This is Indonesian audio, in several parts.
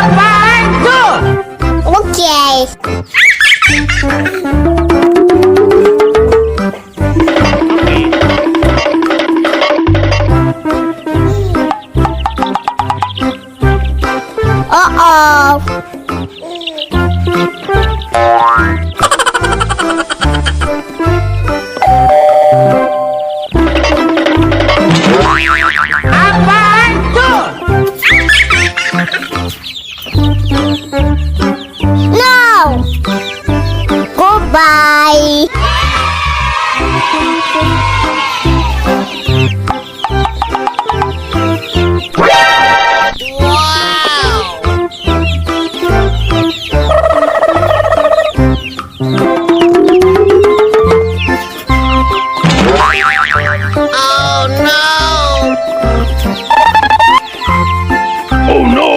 Apaan tuh? Oke. Oh. Apaan tuh? No. Goodbye. Oh no! Oh no!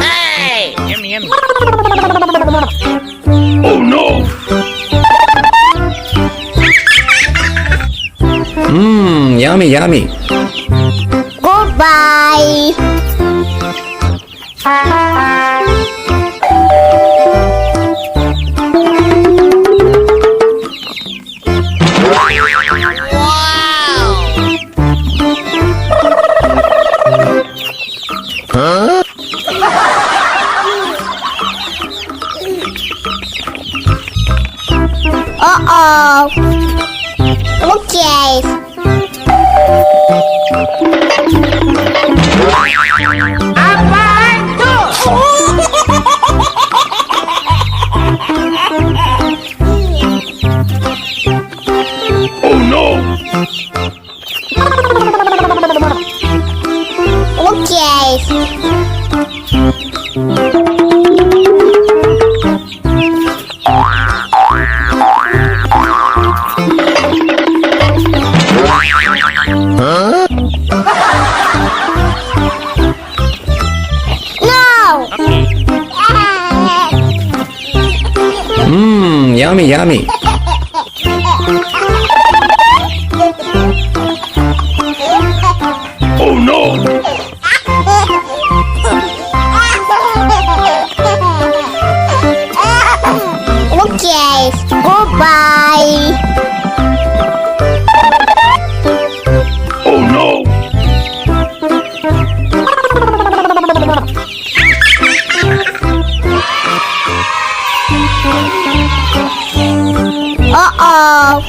Hey! Yummy, yummy. Oh no! Yummy, yummy. Goodbye. Oh. Okay. Apaan tuh? Oh no! Okay. No. Yummy, yummy. Oh no! Okay. Goodbye. Oh no! Oh.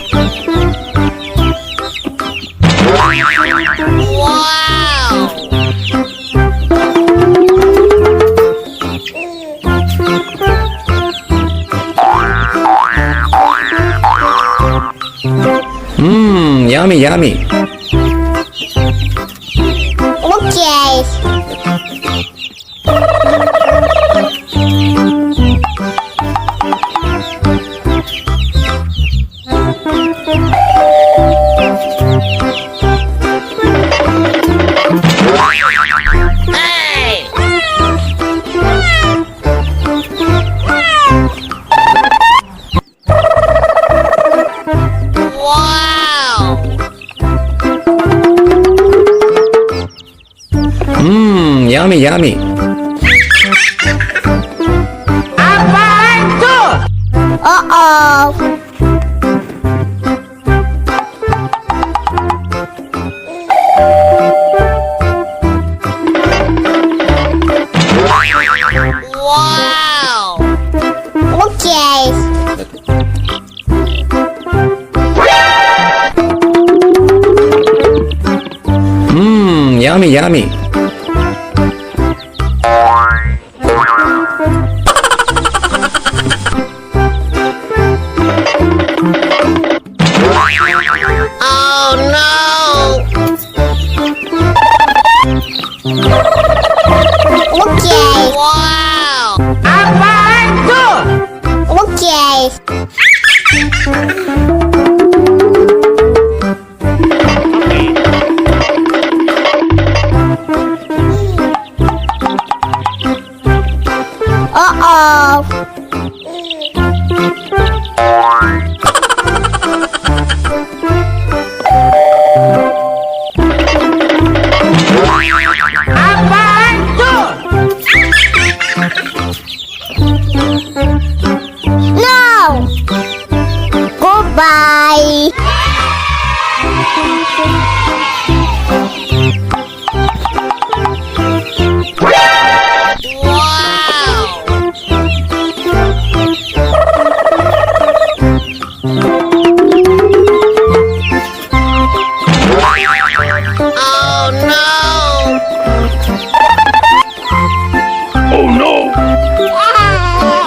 Wow! Yummy, yummy. Okay. Hey! Wow! Yummy, yummy. Apaan tuh? Oh. Wow! Okay. Yummy, yummy. Oh no! Okay. Wow! Apaan tuh? Okay. Oh.